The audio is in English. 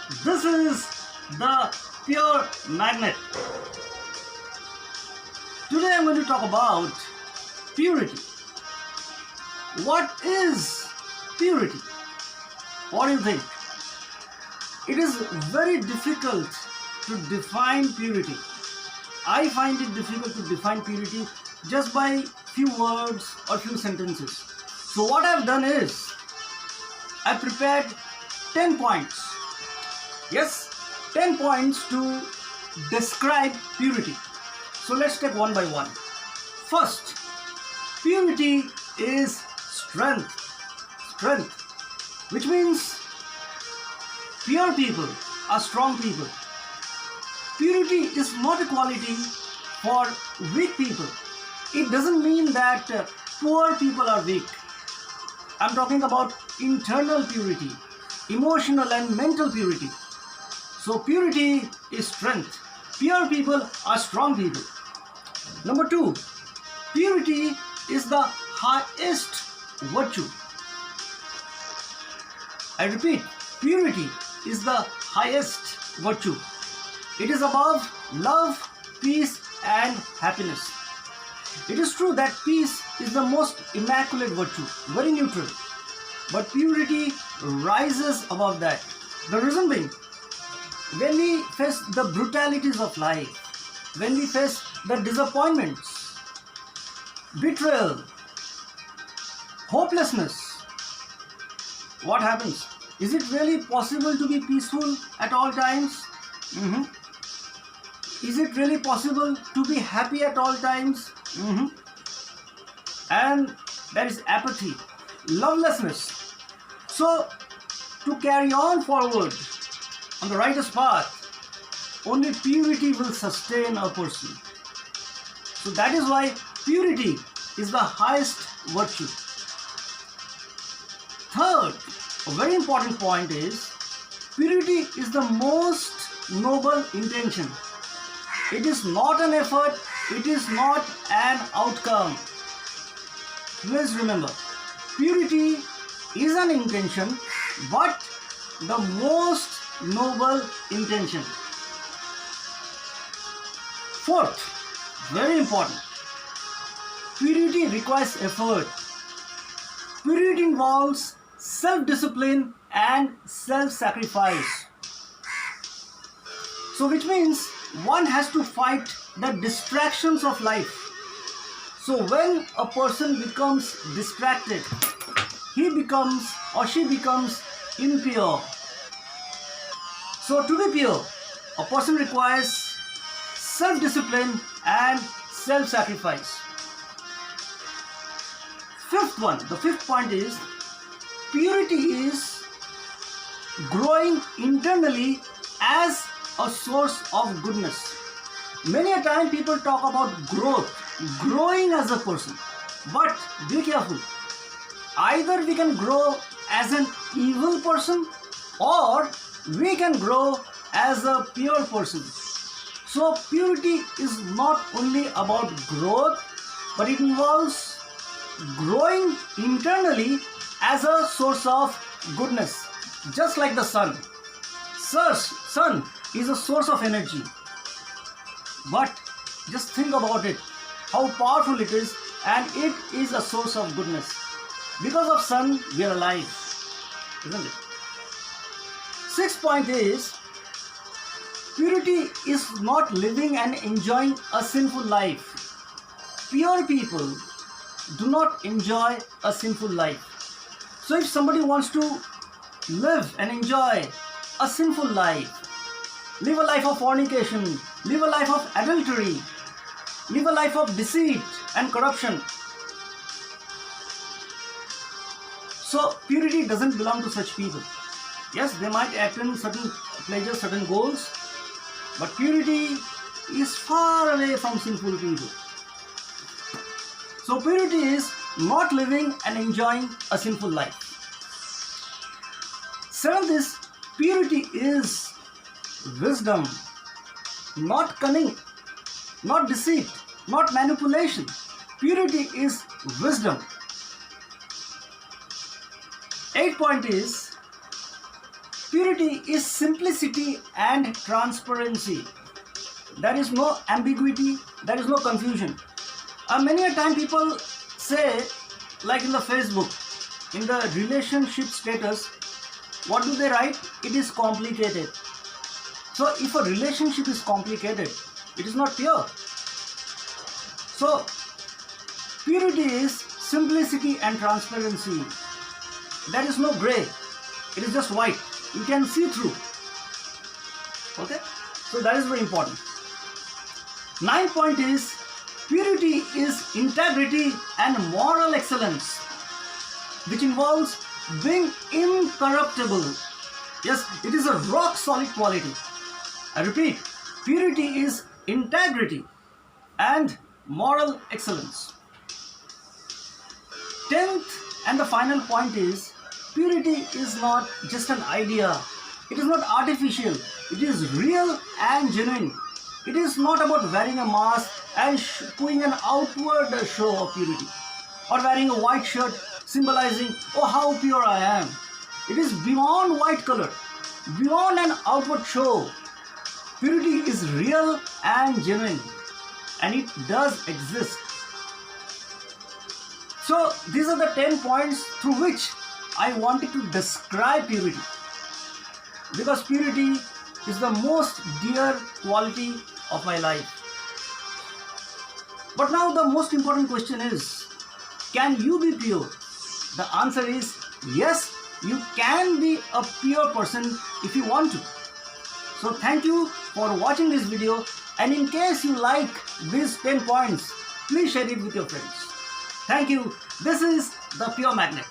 This is the pure magnet. Today I'm going to talk about purity. What is purity? What do you think? It is very difficult to define purity. I find it difficult to define purity just by few words or few sentences. So what I've done is I prepared 10 points. Yes, 10 points to describe purity. So let's take one by one. First, purity is strength. Strength, which means pure people are strong people. Purity is not a quality for weak people. It doesn't mean that poor people are weak. I'm talking about internal purity, emotional and mental purity. So purity is strength. Pure people are strong people. Number two, purity is the highest virtue. I repeat, purity is the highest virtue. It is above love, peace and happiness. It is true that peace is the most immaculate virtue, very neutral. But purity rises above that. The reason being, when we face the brutalities of life, when we face the disappointments, betrayal, hopelessness, what happens? Is it really possible to be peaceful at all times? Is it really possible to be happy at all times? And there is apathy, lovelessness. So, to carry on forward on the righteous path, only purity will sustain a person. So that is why purity is the highest virtue. Third, a very important point is, purity is the most noble intention. It is not an effort, it is not an outcome. Please remember, purity is an intention, but the most noble intention. Fourth, very important, purity requires effort. Purity involves self-discipline and self-sacrifice. So which means one has to fight the distractions of life. So when a person becomes distracted, he becomes or she becomes impure. So to be pure, a person requires self-discipline and self-sacrifice. The fifth point is, purity is growing internally as a source of goodness. Many a time people talk about growth, growing as a person. But be careful. Either we can grow as an evil person or we can grow as a pure person. So purity is not only about growth, but it involves growing internally as a source of goodness. Just like the sun. Sun is a source of energy. But just think about it, how powerful it is, and it is a source of goodness. Because of sun, we are alive, isn't it? Sixth point is, purity is not living and enjoying a sinful life. Pure people do not enjoy a sinful life. So if somebody wants to live and enjoy a sinful life, live a life of fornication, live a life of adultery, live a life of deceit and corruption, so purity doesn't belong to such people. Yes, they might attain certain pleasures, certain goals, but purity is far away from sinful people. So purity is not living and enjoying a sinful life. Seventh is, purity is wisdom, not cunning, not deceit, not manipulation. Purity is wisdom. Eighth point is, Purity is simplicity and transparency. There is no ambiguity, there is no confusion. Many a time people say, like in the Facebook, in the relationship status, what do they write? It is complicated. So if a relationship is complicated, it is not pure. So purity is simplicity and transparency. There is no gray. It is just white. You can see through. Okay? So that is very important. 9th point is purity is integrity and moral excellence, which involves being incorruptible. Yes, it is a rock solid quality. I repeat, purity is integrity and moral excellence. 10th and the final point is purity is not just an idea. It is not artificial. It is real and genuine. It is not about wearing a mask and putting an outward show of purity, or wearing a white shirt symbolizing, oh, how pure I am. It is beyond white color, beyond an outward show. Purity is real and genuine, and it does exist. So these are the 10 points through which I wanted to describe purity, because purity is the most dear quality of my life. But now the most important question is, can you be pure? The answer is yes, you can be a pure person if you want to. So thank you for watching this video, and in case you like these 10 points, please share it with your friends. Thank you. This is the Pure Magnet.